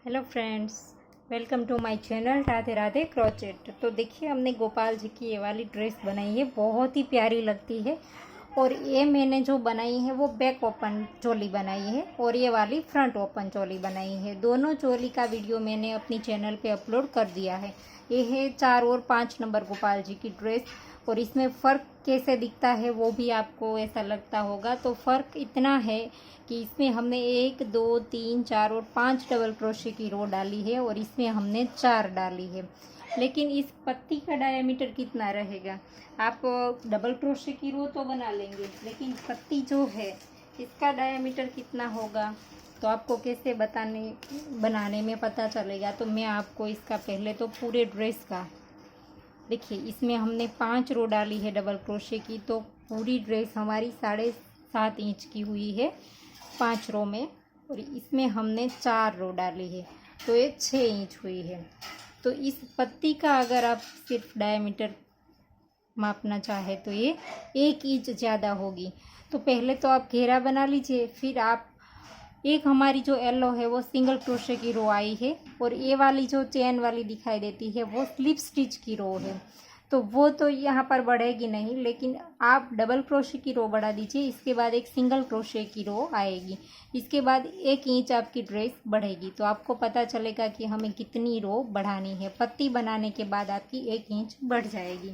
Hello friends, welcome to my channel Radhe Radhe crochet. तो देखिए, हमने गोपाल जी की ये वाली ड्रेस बनाई है, बहुत ही प्यारी लगती है। और ये मैंने जो बनाई है वो बैक ओपन चोली बनाई है और ये वाली फ्रंट ओपन चोली बनाई है। दोनों चोली का वीडियो मैंने अपनी चैनल पे अपलोड कर दिया है। ये है 4 और 5 नंबर गोपाल जी की ड्रेस। और इसमें फ़र्क कैसे दिखता है वो भी आपको ऐसा लगता होगा। तो फ़र्क इतना है कि इसमें हमने 1 2 3 4 और 5 डबल क्रोशे की रो डाली है और इसमें हमने 4 डाली है। लेकिन इस पत्ती का डायमीटर कितना रहेगा? आप डबल क्रोशे की रो तो बना लेंगे, लेकिन पत्ती जो है इसका डायमीटर कितना होगा तो आपको कैसे बनाने में पता चलेगा। तो मैं आपको इसका पहले तो पूरे ड्रेस का देखिए, इसमें हमने 5 रो डाली है डबल क्रोशे की, तो पूरी ड्रेस हमारी 7.5 इंच की हुई है 5 रो में। और इसमें हमने 4 रो डाली है तो ये 6 इंच हुई है। तो इस पत्ती का अगर आप सिर्फ डायमीटर मापना चाहे तो ये 1 इंच ज़्यादा होगी। तो पहले तो आप घेरा बना लीजिए, फिर आप एक हमारी जो येलो है वो सिंगल क्रोशे की रो आई है और ये वाली जो चेन वाली दिखाई देती है वो स्लिप स्टिच की रो है। तो वो तो यहाँ पर बढ़ेगी नहीं, लेकिन आप डबल क्रोशे की रो बढ़ा दीजिए। इसके बाद एक सिंगल क्रोशे की रो आएगी, इसके बाद 1 इंच आपकी ड्रेस बढ़ेगी। तो आपको पता चलेगा कि हमें कितनी रो बढ़ानी है। पत्ती बनाने के बाद आपकी 1 इंच बढ़ जाएगी।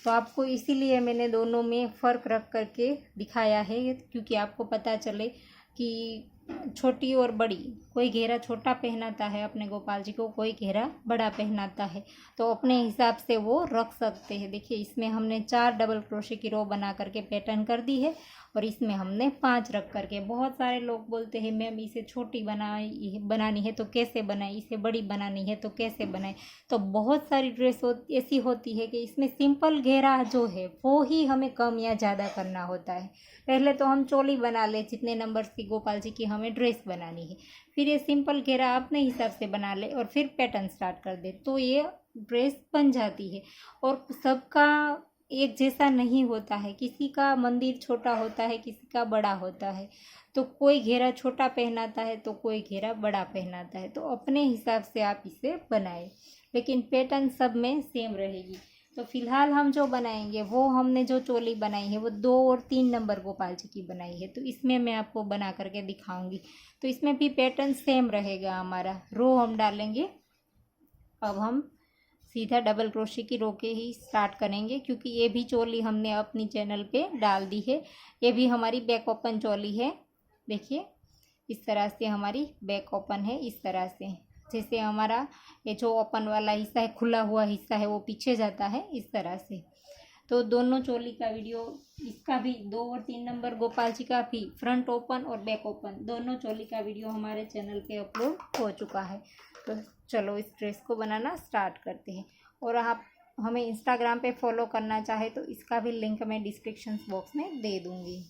तो आपको इसीलिए मैंने दोनों में फ़र्क रख करके दिखाया है, क्योंकि आपको पता चले कि छोटी और बड़ी, कोई घेरा छोटा पहनाता है अपने गोपाल जी को, कोई घेरा बड़ा पहनाता है, तो अपने हिसाब से वो रख सकते हैं। देखिए, इसमें हमने 4 डबल क्रोशे की रो बना करके पैटर्न कर दी है और इसमें हमने 5 रख करके। बहुत सारे लोग बोलते हैं मैम इसे छोटी बनानी है तो कैसे बनाए, इसे बड़ी बनानी है तो कैसे बनाए। तो बहुत सारी ड्रेस ऐसी होती है कि इसमें सिंपल घेरा जो है वो ही हमें कम या ज़्यादा करना होता है। पहले तो हम चोली बना ले जितने नंबर की गोपाल जी की हमें ड्रेस बनानी है, फिर ये सिंपल घेरा अपने हिसाब से बना ले और फिर पैटर्न स्टार्ट कर दे, तो ये ड्रेस बन जाती है। और सबका एक जैसा नहीं होता है, किसी का मंदिर छोटा होता है, किसी का बड़ा होता है। तो कोई घेरा छोटा पहनाता है तो कोई घेरा बड़ा पहनाता है। तो अपने हिसाब से आप इसे बनाएं, लेकिन पैटर्न सब में सेम रहेगी। तो फिलहाल हम जो बनाएंगे वो हमने जो चोली बनाई है वो 2 और 3 नंबर गोपाल जी की बनाई है, तो इसमें मैं आपको बना करके दिखाऊंगी। तो इसमें भी पैटर्न सेम रहेगा हमारा। रो हम डालेंगे, अब हम सीधा डबल क्रोशे की रो के ही स्टार्ट करेंगे, क्योंकि ये भी चोली हमने अपनी चैनल पे डाल दी है। ये भी हमारी बैक ओपन चोली है। देखिए, इस तरह से हमारी बैक ओपन है। इस तरह से जैसे हमारा ये जो ओपन वाला हिस्सा है, खुला हुआ हिस्सा है, वो पीछे जाता है, इस तरह से। तो दोनों चोली का वीडियो, इसका भी 2 और 3 नंबर गोपाल जी का भी फ्रंट ओपन और बैक ओपन दोनों चोली का वीडियो हमारे चैनल पे अपलोड हो चुका है। तो चलो इस ड्रेस को बनाना स्टार्ट करते हैं। और आप हमें इंस्टाग्राम पे फॉलो करना चाहे तो इसका भी लिंक मैं डिस्क्रिप्शन बॉक्स में दे दूँगी,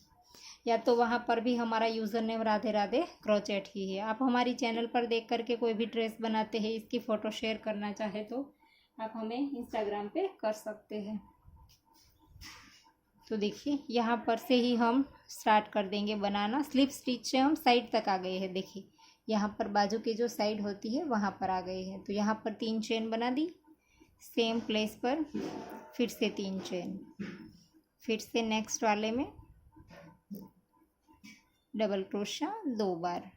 या तो वहाँ पर भी हमारा user name Radhe Radhe crochet ही है। आप हमारी चैनल पर देख करके कोई भी ड्रेस बनाते हैं, इसकी फ़ोटो शेयर करना चाहे तो आप हमें इंस्टाग्राम पे कर सकते हैं। तो देखिए, यहाँ पर से ही हम स्टार्ट कर देंगे बनाना। स्लिप स्टिच से हम साइड तक आ गए हैं। देखिए, यहाँ पर बाजू की जो साइड होती है वहाँ पर आ गए हैं। तो यहाँ पर 3 चेन बना दी, सेम प्लेस पर फिर से 3 चेन, फिर से नेक्स्ट वाले में डबल क्रोशा 2 बार,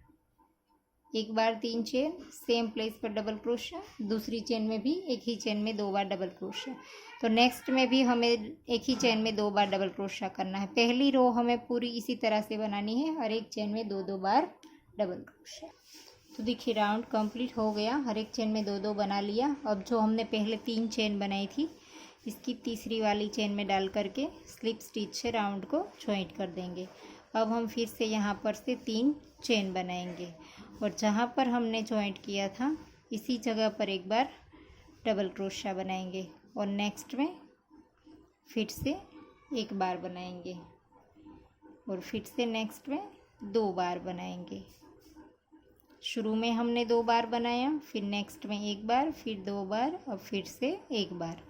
एक बार 3 चेन, सेम प्लेस पर डबल क्रोशा, दूसरी चेन में भी एक ही चेन में 2 बार डबल क्रोशा। तो नेक्स्ट में भी हमें एक ही चेन में 2 बार डबल क्रोशा करना है। पहली रो हमें पूरी इसी तरह से बनानी है, हर एक चेन में 2-2 बार डबल क्रोशा। तो देखिए, राउंड कंप्लीट हो गया, हर एक चेन में 2-2 बना लिया। अब जो हमने पहले 3 चेन बनाई थी, इसकी तीसरी वाली चेन में डाल करके स्लिप स्टिच से राउंड को जॉइंट कर देंगे। अब हम फिर से यहाँ पर से 3 चेन बनाएंगे और जहाँ पर हमने जॉइंट किया था इसी जगह पर एक बार डबल क्रोशा बनाएंगे और नेक्स्ट में फिर से एक बार बनाएंगे और फिर से नेक्स्ट में 2 बार बनाएंगे। शुरू में हमने 2 बार बनाया, फिर नेक्स्ट में 1 बार, फिर 2 बार और फिर से 1 बार।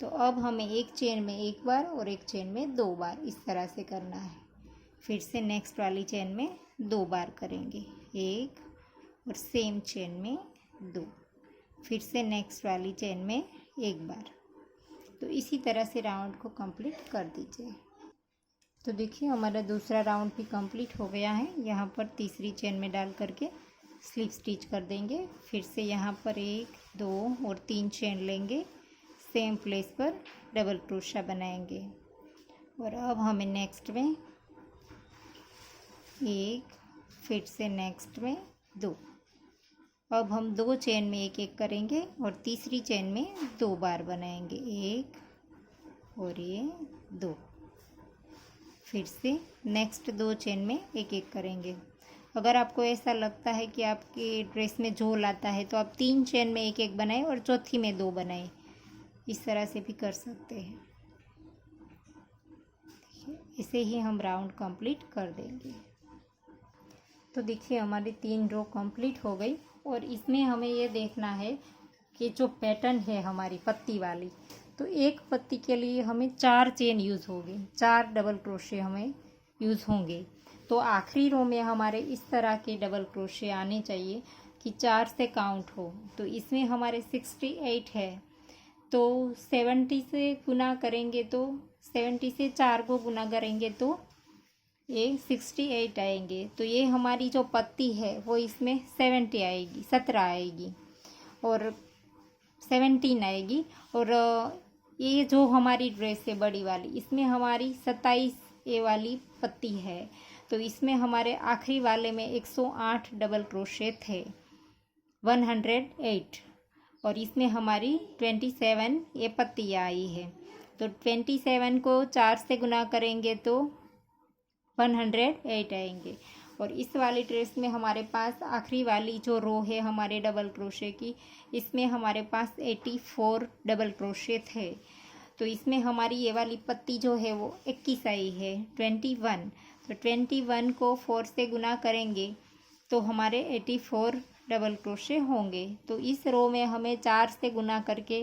तो अब हमें एक चेन में 1 बार और एक चेन में 2 बार इस तरह से करना है। फिर से नेक्स्ट वाली चेन में 2 बार करेंगे, 1 और सेम चेन में 2, फिर से नेक्स्ट वाली चेन में एक बार। तो इसी तरह से राउंड को कंप्लीट कर दीजिए। तो देखिए हमारा दूसरा राउंड भी कंप्लीट हो गया है। यहाँ पर तीसरी चेन में डाल करके स्लिप स्टिच कर देंगे। फिर से यहाँ पर 1, 2 और 3 चेन लेंगे, सेम प्लेस पर डबल क्रोशा बनाएंगे। और अब हमें नेक्स्ट में 1, फिर से नेक्स्ट में 2। अब हम 2 चेन में एक एक करेंगे और तीसरी चेन में 2 बार बनाएंगे, 1 और ये 2। फिर से नेक्स्ट 2 चेन में एक एक करेंगे। अगर आपको ऐसा लगता है कि आपकी ड्रेस में झोल आता है तो आप 3 चेन में एक एक बनाएं और चौथी में 2 बनाएं। इस तरह से भी कर सकते हैं। इसे ही हम राउंड कंप्लीट कर देंगे। तो देखिए हमारी 3 रो कंप्लीट हो गई। और इसमें हमें ये देखना है कि जो पैटर्न है हमारी पत्ती वाली, तो एक पत्ती के लिए हमें 4 चेन यूज़ होंगे, 4 डबल क्रोशे हमें यूज़ होंगे। तो आखिरी रो में हमारे इस तरह के डबल क्रोशे आने चाहिए कि 4 से काउंट हो। तो इसमें हमारे 68 है, तो 70 से गुना करेंगे, तो 70 से 4 को गुना करेंगे तो ये 68 आएंगे। तो ये हमारी जो पत्ती है वो इसमें 70 आएगी, 17 आएगी और 17 आएगी। और ये जो हमारी ड्रेस है बड़ी वाली, इसमें हमारी 27 ए वाली पत्ती है। तो इसमें हमारे आखिरी वाले में 108 डबल क्रोशे थे, 108। और इसमें हमारी 27 ये पत्ती आई है। तो 27 को 4 से गुना करेंगे तो 108 आएंगे। और इस वाली ड्रेस में हमारे पास आखिरी वाली जो रो है हमारे डबल क्रोशे की, इसमें हमारे पास 84 डबल क्रोशे थे। तो इसमें हमारी ये वाली पत्ती जो है वो 21 आई है, 21। तो 21 को 4 से गुना करेंगे तो हमारे 84 डबल क्रोशे होंगे। तो इस रो में हमें 4 से गुना करके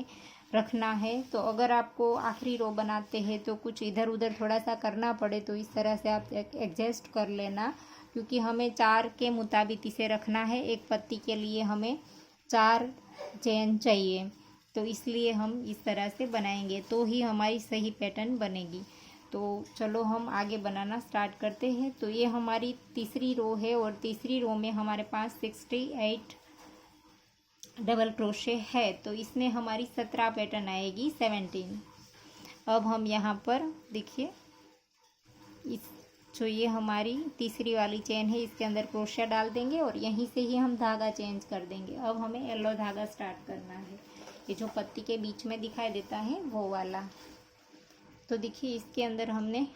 रखना है। तो अगर आपको आखिरी रो बनाते हैं तो कुछ इधर उधर थोड़ा सा करना पड़े तो इस तरह से आप एडजस्ट कर लेना, क्योंकि हमें 4 के मुताबिक इसे रखना है। एक पत्ती के लिए हमें 4 चेन चाहिए, तो इसलिए हम इस तरह से बनाएंगे तो ही हमारी सही पैटर्न बनेगी। तो चलो हम आगे बनाना स्टार्ट करते हैं। तो ये हमारी तीसरी रो है और तीसरी रो में हमारे पास 68 डबल क्रोशे है। तो इसमें हमारी 17 पैटर्न आएगी, 17। अब हम यहाँ पर देखिए इस जो ये हमारी तीसरी वाली चेन है इसके अंदर क्रोशिया डाल देंगे और यहीं से ही हम धागा चेंज कर देंगे। अब हमें येलो धागा स्टार्ट करना है, ये जो पत्ती के बीच में दिखाई देता है वो वाला। तो देखिए इसके अंदर हमने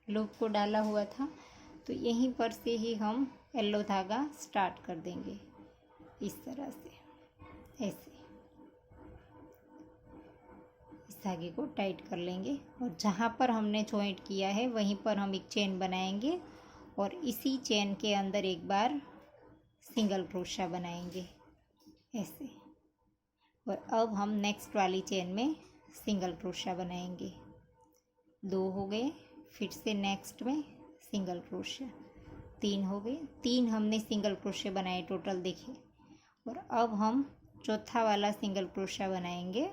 लूप को डाला हुआ था, तो यहीं पर से ही हम येलो धागा स्टार्ट कर देंगे इस तरह से, ऐसे इस धागे को टाइट कर लेंगे। और जहाँ पर हमने जॉइंट किया है वहीं पर हम एक चेन बनाएंगे और इसी चेन के अंदर एक बार सिंगल क्रोशा बनाएंगे ऐसे। और अब हम नेक्स्ट वाली चेन में सिंगल क्रोशा बनाएंगे, 2 हो गए। फिर से नेक्स्ट में सिंगल क्रोशा, 3 हो गए। 3 हमने सिंगल क्रोशे बनाए टोटल, देखिए। और अब हम चौथा वाला सिंगल क्रोशा बनाएंगे।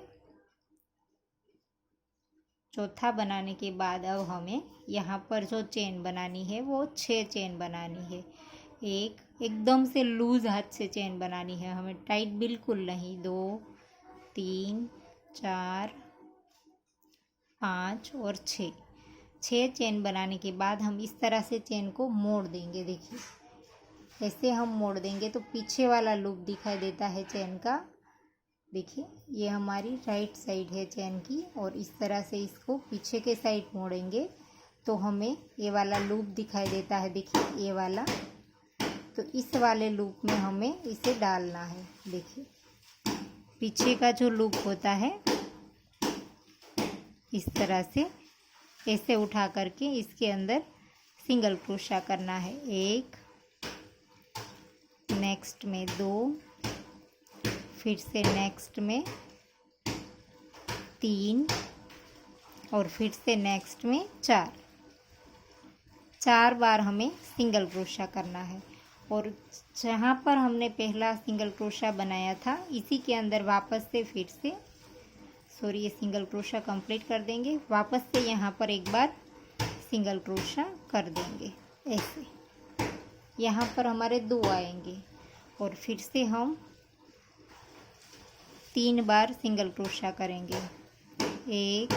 चौथा बनाने के बाद अब हमें यहाँ पर जो चेन बनानी है वो 6 चेन बनानी है। एकदम से लूज हाथ से चेन बनानी है हमें, टाइट बिल्कुल नहीं। 2, 3, 4, 5 और 6 चेन बनाने के बाद हम इस तरह से चेन को मोड़ देंगे। देखिए ऐसे हम मोड़ देंगे तो पीछे वाला लूप दिखाई देता है चेन का। देखिए ये हमारी राइट साइड है चेन की, और इस तरह से इसको पीछे के साइड मोड़ेंगे तो हमें ये वाला लूप दिखाई देता है। देखिए ये वाला, तो इस वाले लूप में हमें इसे डालना है। देखिए पीछे का जो लूप होता है इस तरह से ऐसे उठा करके इसके अंदर सिंगल क्रोशा करना है। 1, नेक्स्ट में 2, फिर से नेक्स्ट में 3 और फिर से नेक्स्ट में 4 बार हमें सिंगल क्रोशा करना है। और जहाँ पर हमने पहला सिंगल क्रोशा बनाया था इसी के अंदर वापस से फिर से ये सिंगल क्रोशा कंप्लीट कर देंगे। वापस से यहाँ पर एक बार सिंगल क्रोशा कर देंगे ऐसे। यहाँ पर हमारे 2 आएंगे और फिर से हम 3 बार सिंगल क्रोशा करेंगे। 1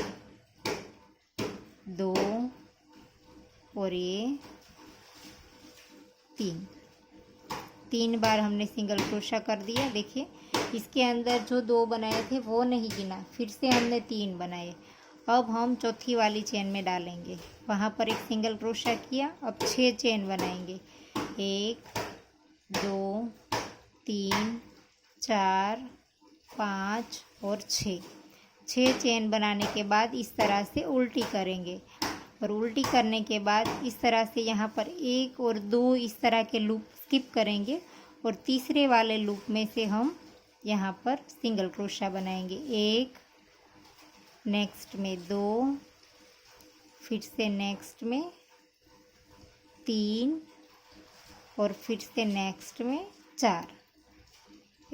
2 और ये 3 बार हमने सिंगल क्रोशा कर दिया। देखिए इसके अंदर जो 2 बनाए थे वो नहीं गिना, फिर से हमने 3 बनाए। अब हम चौथी वाली चेन में डालेंगे, वहाँ पर एक सिंगल क्रोशा किया। अब 6 चेन बनाएंगे। 1 2 3 4 5 और 6 चेन बनाने के बाद इस तरह से उल्टी करेंगे और उल्टी करने के बाद इस तरह से यहाँ पर 1 और 2 इस तरह के लूप स्किप करेंगे और तीसरे वाले लूप में से हम यहाँ पर सिंगल क्रोशा बनाएंगे। 1 नेक्स्ट में 2 फिर से नेक्स्ट में 3 और फिर से नेक्स्ट में 4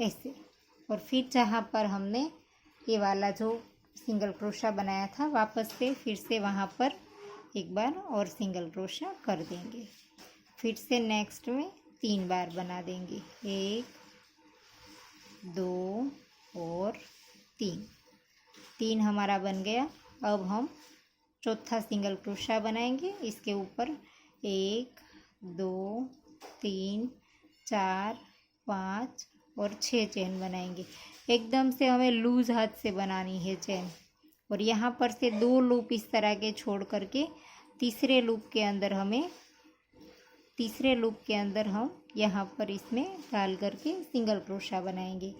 ऐसे। और फिर जहाँ पर हमने ये वाला जो सिंगल क्रोशा बनाया था वापस से फिर से वहाँ पर एक बार और सिंगल क्रोशा कर देंगे। फिर से नेक्स्ट में 3 बार बना देंगे। 1 2 और 3 हमारा बन गया। अब हम चौथा सिंगल क्रोशा बनाएंगे। इसके ऊपर 1 2 3 4 5 और 6 चेन बनाएंगे। एकदम से हमें लूज़ हाथ से बनानी है चेन। और यहाँ पर से 2 लूप इस तरह के छोड़ करके तीसरे लूप के अंदर हम यहाँ पर इसमें डाल करके सिंगल क्रोशा बनाएंगे।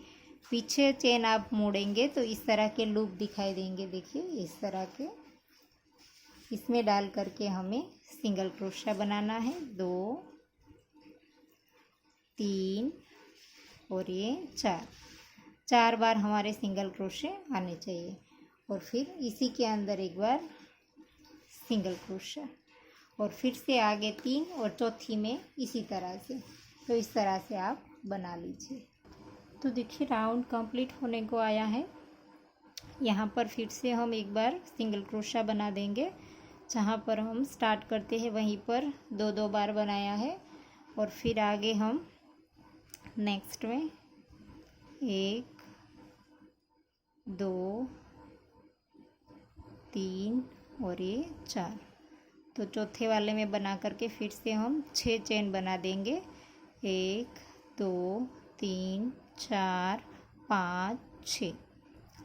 पीछे चेन आप मोड़ेंगे तो इस तरह के लूप दिखाई देंगे। देखिए इस तरह के इसमें डाल करके हमें सिंगल क्रोशा बनाना है। 2 3 और ये 4 बार हमारे सिंगल क्रोशे आने चाहिए। और फिर इसी के अंदर एक बार सिंगल क्रोशा और फिर से आगे 3 और चौथी में इसी तरह से। तो इस तरह से आप बना लीजिए। तो देखिए राउंड कंप्लीट होने को आया है। यहाँ पर फिर से हम एक बार सिंगल क्रोशा बना देंगे। जहाँ पर हम स्टार्ट करते हैं वहीं पर 2 बार बनाया है। और फिर आगे हम नेक्स्ट में 1 2 3 और ये 4। तो चौथे वाले में बना करके फिर से हम 6 चेन बना देंगे। 1 2 3 4 5 6।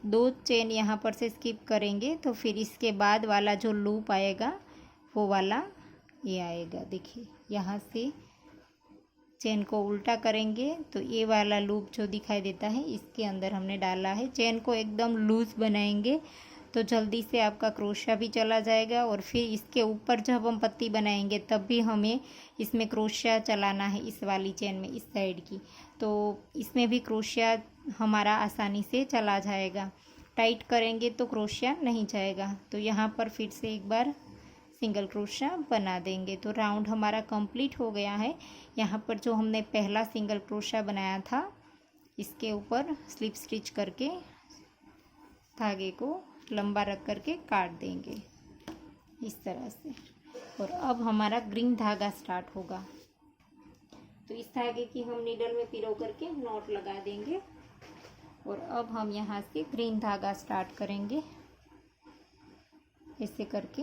2 चेन यहाँ पर से स्किप करेंगे तो फिर इसके बाद वाला जो लूप आएगा वो वाला ये आएगा। देखिए यहाँ से चेन को उल्टा करेंगे तो ये वाला लूप जो दिखाई देता है इसके अंदर हमने डाला है। चेन को एकदम लूज़ बनाएंगे तो जल्दी से आपका क्रोशा भी चला जाएगा। और फिर इसके ऊपर जब हम पत्ती बनाएंगे तब भी हमें इसमें क्रोशा चलाना है, इस वाली चेन में इस साइड की। तो इसमें भी क्रोशा हमारा आसानी से चला जाएगा। टाइट करेंगे तो क्रोशा नहीं जाएगा। तो यहाँ पर फिर से एक बार सिंगल क्रोशा बना देंगे। तो राउंड हमारा कंप्लीट हो गया है। यहाँ पर जो हमने पहला सिंगल क्रोशा बनाया था इसके ऊपर स्लिप स्टिच करके धागे को लंबा रख करके काट देंगे इस तरह से। और अब हमारा ग्रीन धागा स्टार्ट होगा। तो इस धागे की हम नीडल में पिरो करके नॉट लगा देंगे। और अब हम यहाँ से ग्रीन धागा स्टार्ट करेंगे। ऐसे करके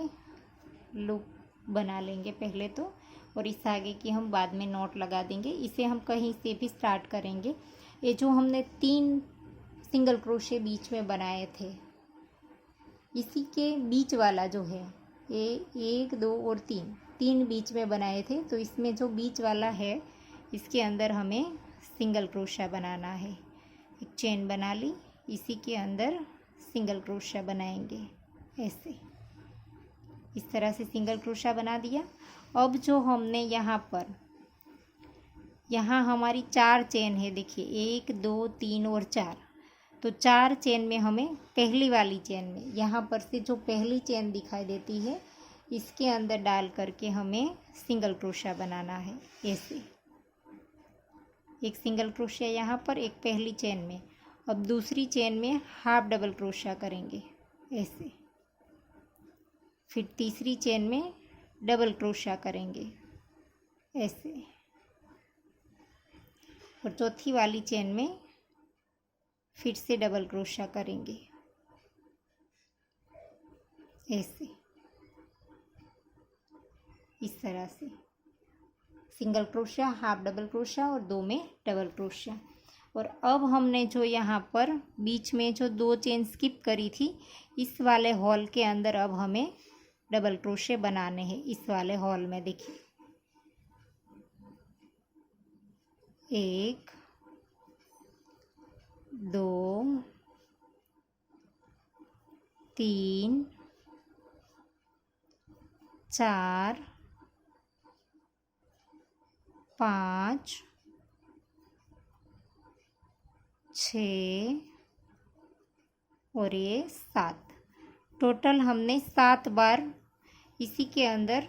लूप बना लेंगे पहले तो, और इस धागे की हम बाद में नॉट लगा देंगे। इसे हम कहीं से भी स्टार्ट करेंगे। ये जो हमने 3 सिंगल क्रोशे बीच में बनाए थे इसी के बीच वाला जो है ये 1 2 और 3 बीच में बनाए थे। तो इसमें जो बीच वाला है इसके अंदर हमें सिंगल क्रोशा बनाना है। एक चेन बना ली, इसी के अंदर सिंगल क्रोशा बनाएंगे ऐसे। इस तरह से सिंगल क्रोशा बना दिया। अब जो हमने यहाँ हमारी 4 चेन है। देखिए 1 2 3 और 4। तो 4 चेन में हमें पहली वाली चेन में यहाँ पर से जो पहली चेन दिखाई देती है इसके अंदर डाल करके हमें सिंगल क्रोशा बनाना है ऐसे। एक सिंगल क्रोशिया यहाँ पर, एक पहली चेन में। अब दूसरी चेन में हाफ डबल क्रोशिया करेंगे ऐसे, फिर तीसरी चेन में डबल क्रोशिया करेंगे ऐसे, और चौथी वाली चेन में फिर से डबल क्रोशिया करेंगे ऐसे, इस तरह से single crochet, half double crochet और 2 में डबल क्रोशिया। और अब हमने जो यहाँ पर बीच में जो 2 चेन स्किप करी थी, इस वाले हॉल के अंदर अब हमें डबल क्रोशिया बनाने हैं। इस वाले हॉल में देखिए 1 2 3 4 5 6 और ये 7। टोटल हमने 7 बार इसी के अंदर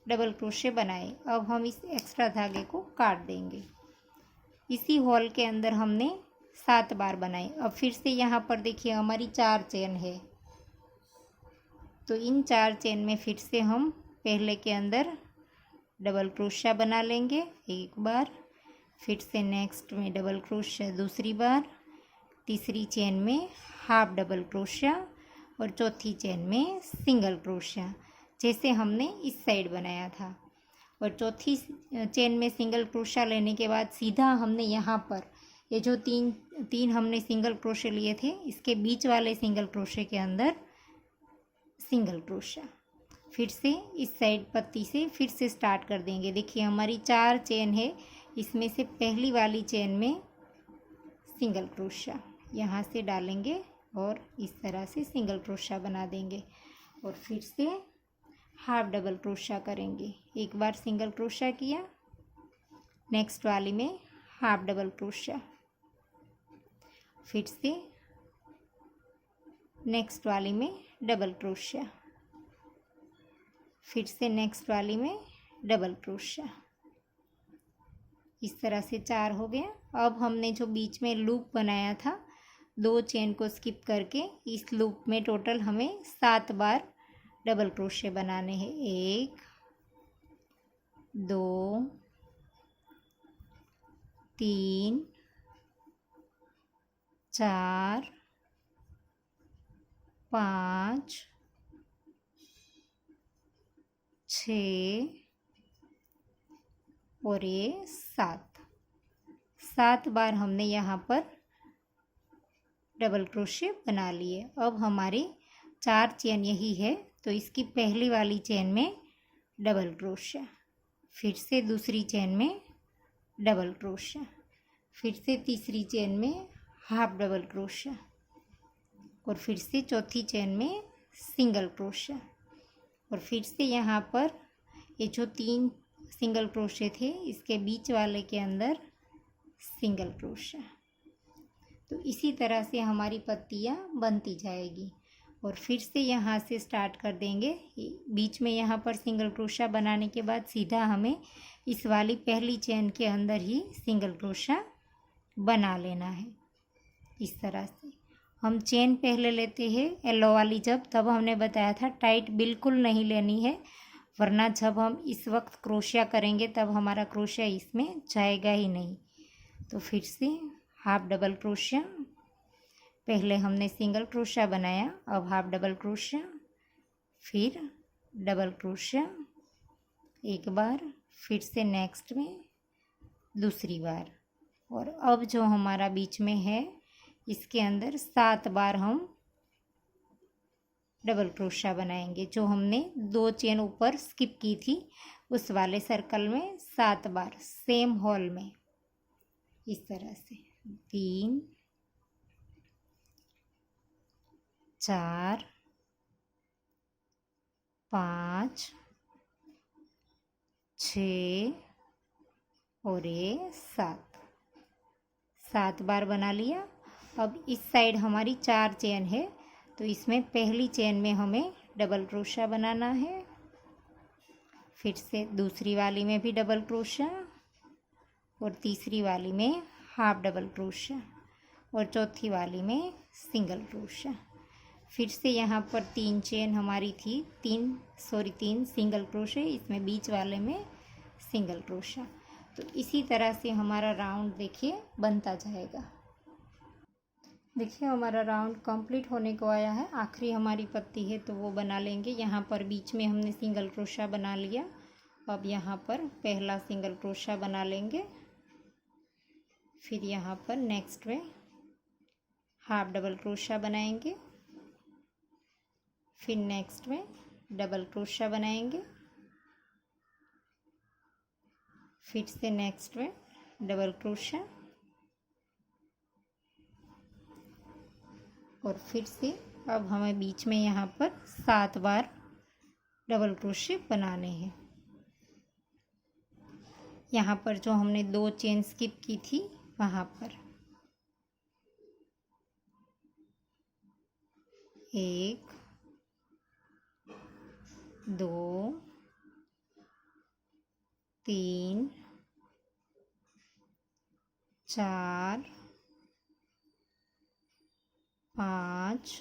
डबल क्रोशे बनाए। अब हम इस एक्स्ट्रा धागे को काट देंगे। इसी हॉल के अंदर हमने 7 बार बनाए। अब फिर से यहाँ पर देखिए हमारी 4 चेन है, तो इन 4 चेन में फिर से हम पहले के अंदर डबल क्रोशिया बना लेंगे एक बार, फिर से नेक्स्ट में डबल क्रोशिया दूसरी बार, तीसरी चेन में हाफ डबल क्रोशिया और चौथी चेन में सिंगल क्रोशिया, जैसे हमने इस साइड बनाया था। और चौथी चेन में सिंगल क्रोशिया लेने के बाद सीधा हमने यहाँ पर ये जो तीन हमने सिंगल क्रोशिया लिए थे, इसके बीच वाले सिंगल क्रोशिया के अंदर सिंगल क्रोशिया, फिर से इस साइड पत्ती से फिर से स्टार्ट कर देंगे। देखिए हमारी 4 चेन है, इसमें से पहली वाली चेन में सिंगल क्रोशिया यहाँ से डालेंगे और इस तरह से सिंगल क्रोशिया बना देंगे और फिर से हाफ डबल क्रोशिया करेंगे। एक बार सिंगल क्रोशिया किया, नेक्स्ट वाली में हाफ डबल क्रोशिया, फिर से नेक्स्ट वाली में डबल क्रोशिया, फिर से नेक्स्ट वाली में डबल क्रोशिया। इस तरह से 4 हो गया। अब हमने जो बीच में लूप बनाया था 2 चेन को स्किप करके, इस लूप में टोटल हमें 7 बार डबल क्रोशिया बनाने हैं। 1 2 3 4 5 6 और ये 7 बार हमने यहाँ पर डबल क्रोशिया बना लिए। अब हमारी 4 चेन यही है, तो इसकी पहली वाली चेन में डबल क्रोशिया, फिर से दूसरी चेन में डबल क्रोशिया, फिर से तीसरी चेन में हाफ डबल क्रोशिया और फिर से चौथी चेन में सिंगल क्रोशिया और फिर से यहाँ पर ये जो 3 सिंगल क्रोशिया थे इसके बीच वाले के अंदर सिंगल क्रोशिया। तो इसी तरह से हमारी पत्तियाँ बनती जाएगी और फिर से यहाँ से स्टार्ट कर देंगे। बीच में यहाँ पर सिंगल क्रोशिया बनाने के बाद सीधा हमें इस वाली पहली चेन के अंदर ही सिंगल क्रोशिया बना लेना है। इस तरह से हम चेन पहले लेते हैं येलो वाली, तब हमने बताया था टाइट बिल्कुल नहीं लेनी है, वरना जब हम इस वक्त क्रोशिया करेंगे तब हमारा क्रोशिया इसमें जाएगा ही नहीं। तो फिर से हाफ डबल क्रोशिया, पहले हमने सिंगल क्रोशिया बनाया, अब हाफ डबल क्रोशिया, फिर डबल क्रोशिया एक बार, फिर से नेक्स्ट में दूसरी बार। और अब जो हमारा बीच में है इसके अंदर 7 बार हम डबल क्रोशिया बनाएंगे। जो हमने 2 चेन ऊपर स्किप की थी उस वाले सर्कल में 7 बार सेम हॉल में, इस तरह से 3 4 5 6 और ये 7 बार बना लिया। अब इस साइड हमारी 4 चेन है, तो इसमें पहली चेन में हमें डबल क्रोशिया बनाना है, फिर से दूसरी वाली में भी डबल क्रोशिया, और तीसरी वाली में हाफ डबल क्रोशिया और चौथी वाली में सिंगल क्रोशिया। फिर से यहाँ पर 3 चेन हमारी थी, 3 सिंगल क्रोशिया, इसमें बीच वाले में सिंगल क्रोशिया। तो इसी तरह से हमारा राउंड देखिए बनता जाएगा। देखिए हमारा राउंड कंप्लीट होने को आया है। आखिरी हमारी पत्ती है तो वो बना लेंगे। यहाँ पर बीच में हमने सिंगल क्रोशिया बना लिया। अब यहाँ पर पहला सिंगल क्रोशिया बना लेंगे। फिर यहाँ पर नेक्स्ट में हाफ डबल क्रोशिया बनाएंगे। फिर नेक्स्ट में डबल क्रोशिया बनाएंगे। फिर से नेक्स्ट में डबल क्रोशिया और फिर से अब हमें बीच में यहाँ पर 7 बार डबल क्रोशिया बनाने हैं। यहाँ पर जो हमने 2 चेन स्किप की थी वहाँ पर 1 2 3 4 5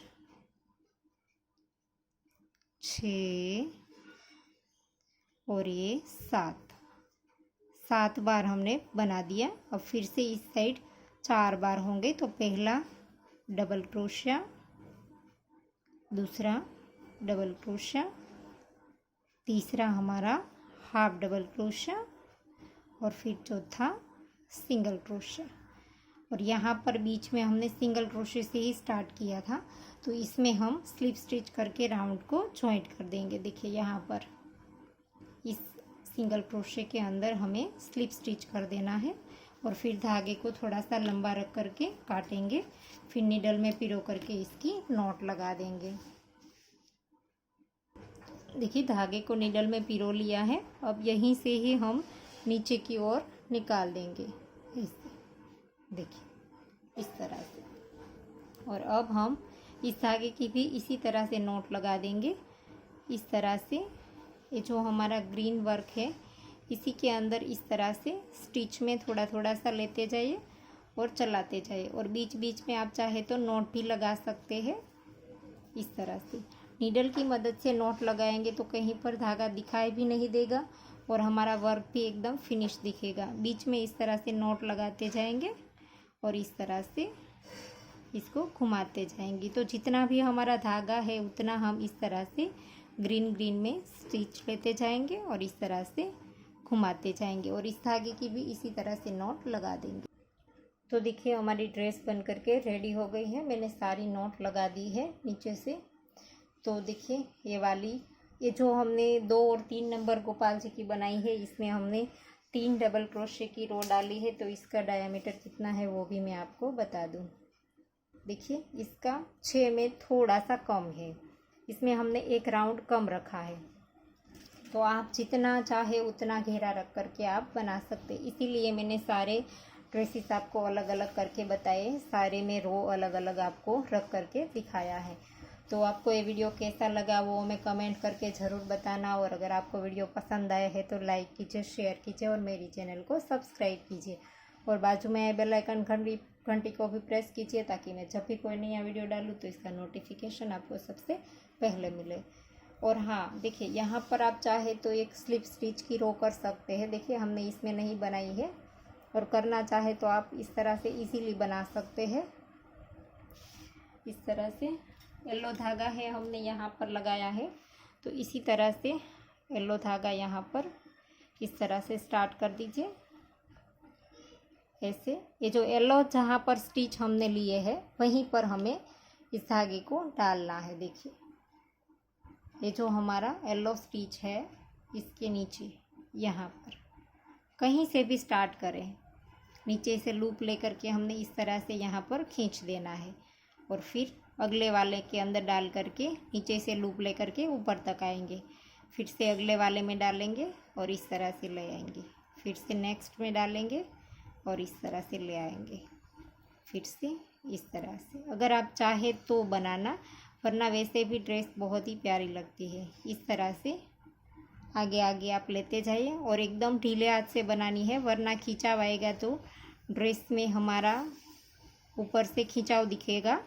6 और ये 7 बार हमने बना दिया। अब फिर से इस साइड 4 बार होंगे। तो पहला डबल क्रोशिया, दूसरा डबल क्रोशिया, तीसरा हमारा हाफ डबल क्रोशिया और फिर चौथा सिंगल क्रोशिया। और यहाँ पर बीच में हमने सिंगल क्रोशिया से ही स्टार्ट किया था, तो इसमें हम स्लिप स्टिच करके राउंड को जॉइंट कर देंगे। देखिए यहाँ पर इस सिंगल क्रोशिया के अंदर हमें स्लिप स्टिच कर देना है और फिर धागे को थोड़ा सा लंबा रख करके काटेंगे। फिर नीडल में पिरो करके इसकी नॉट लगा देंगे। देखिए धागे को नीडल में पिरो लिया है। अब यहीं से ही हम नीचे की ओर निकाल देंगे ऐसे, देखिए इस तरह से। और अब हम इस धागे की भी इसी तरह से नॉट लगा देंगे इस तरह से। ये जो हमारा ग्रीन वर्क है इसी के अंदर इस तरह से स्टिच में थोड़ा थोड़ा सा लेते जाइए और चलाते जाइए। और बीच बीच में आप चाहे तो नॉट भी लगा सकते हैं इस तरह से। नीडल की मदद से नॉट लगाएंगे तो कहीं पर धागा दिखाई भी नहीं देगा और हमारा वर्क भी एकदम फिनिश दिखेगा। बीच में इस तरह से नॉट लगाते जाएंगे और इस तरह से इसको घुमाते जाएंगे। तो जितना भी हमारा धागा है उतना हम इस तरह से ग्रीन ग्रीन में स्टिच लेते जाएंगे और इस तरह से घुमाते जाएंगे और इस धागे की भी इसी तरह से नॉट लगा देंगे। तो देखिए हमारी ड्रेस बन करके रेडी हो गई है। मैंने सारी नॉट लगा दी है नीचे से। तो देखिए ये जो हमने 2 और 3 नंबर गोपाल जी की बनाई है, इसमें हमने 3 डबल क्रोशिया की रो डाली है। तो इसका डायमीटर कितना है वो भी मैं आपको बता दूं। देखिए इसका 6 में थोड़ा सा कम है, इसमें हमने 1 राउंड कम रखा है। तो आप जितना चाहे उतना घेरा रख करके आप बना सकते। इसीलिए मैंने सारे ड्रेसेस आपको अलग अलग करके बताए, सारे में रो अलग अलग आपको रख करके दिखाया है। तो आपको ये वीडियो कैसा लगा वो हमें कमेंट करके ज़रूर बताना। और अगर आपको वीडियो पसंद आया है तो लाइक कीजिए, शेयर कीजिए और मेरी चैनल को सब्सक्राइब कीजिए। और बाजू में बेल आइकन घंटी को भी प्रेस कीजिए ताकि मैं जब भी कोई नया वीडियो डालूँ तो इसका नोटिफिकेशन आपको सबसे पहले मिले। और हाँ देखिए यहाँ पर आप चाहे तो एक स्लिप स्टिच की रो कर सकते हैं। देखिए हमने इसमें नहीं बनाई है और करना चाहे तो आप इस तरह से इजीली बना सकते हैं। इस तरह से येलो धागा है हमने यहाँ पर लगाया है, तो इसी तरह से येलो धागा यहाँ पर इस तरह से स्टार्ट कर दीजिए ऐसे। ये जो येलो जहाँ पर स्टिच हमने लिए है वहीं पर हमें इस धागे को डालना है। देखिए ये जो हमारा येलो स्टिच है इसके नीचे यहाँ पर कहीं से भी स्टार्ट करें, नीचे से लूप लेकर के हमने इस तरह से यहाँ पर खींच देना है और फिर अगले वाले के अंदर डाल करके नीचे से लूप लेकर के ऊपर तक आएंगे। फिर से अगले वाले में डालेंगे और इस तरह से ले आएंगे। फिर से नेक्स्ट में डालेंगे और इस तरह से ले आएंगे। फिर से इस तरह से अगर आप चाहे तो बनाना, वरना वैसे भी ड्रेस बहुत ही प्यारी लगती है। इस तरह से आगे आगे आप लेते जाइए और एकदम ढीले हाथ से बनानी है, वरना खिंचाव आएगा तो ड्रेस में हमारा ऊपर से खिंचाव दिखेगा।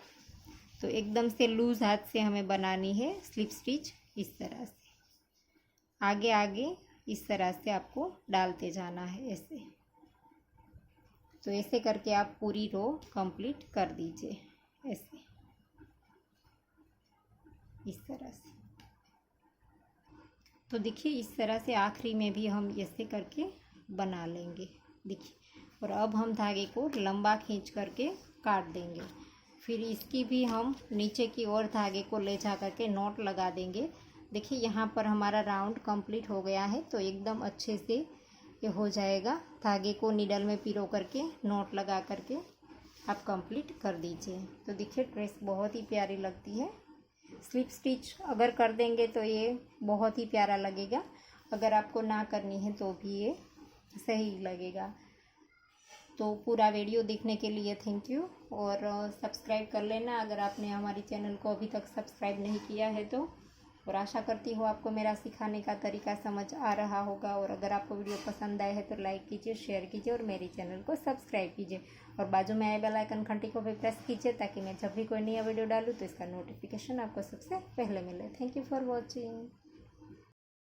तो एकदम से लूज़ हाथ से हमें बनानी है स्लिप स्टिच। इस तरह से आगे आगे इस तरह से आपको डालते जाना है ऐसे। तो ऐसे करके आप पूरी रो कंप्लीट कर दीजिए ऐसे, इस तरह से। तो देखिए इस तरह से आखिरी में भी हम ऐसे करके बना लेंगे, देखिए। और अब हम धागे को लंबा खींच करके काट देंगे। फिर इसकी भी हम नीचे की ओर धागे को ले जा करके नॉट लगा देंगे। देखिए यहाँ पर हमारा राउंड कंप्लीट हो गया है। तो एकदम अच्छे से ये हो जाएगा। धागे को नीडल में पिरो करके नॉट लगा करके आप कंप्लीट कर दीजिए। तो देखिए ड्रेस बहुत ही प्यारी लगती है। स्लिप स्टिच अगर कर देंगे तो ये बहुत ही प्यारा लगेगा, अगर आपको ना करनी है तो भी ये सही लगेगा। तो पूरा वीडियो देखने के लिए थैंक यू। और सब्सक्राइब कर लेना अगर आपने हमारी चैनल को अभी तक सब्सक्राइब नहीं किया है तो। और आशा करती हूँ आपको मेरा सिखाने का तरीका समझ आ रहा होगा। और अगर आपको वीडियो पसंद आए है तो लाइक कीजिए, शेयर कीजिए और मेरे चैनल को सब्सक्राइब कीजिए। और बाजू में आए बेल आइकन घंटी को भी प्रेस कीजिए, ताकि मैं जब भी कोई नया वीडियो डालूँ तो इसका नोटिफिकेशन आपको सबसे पहले मिले। Thank you for watching.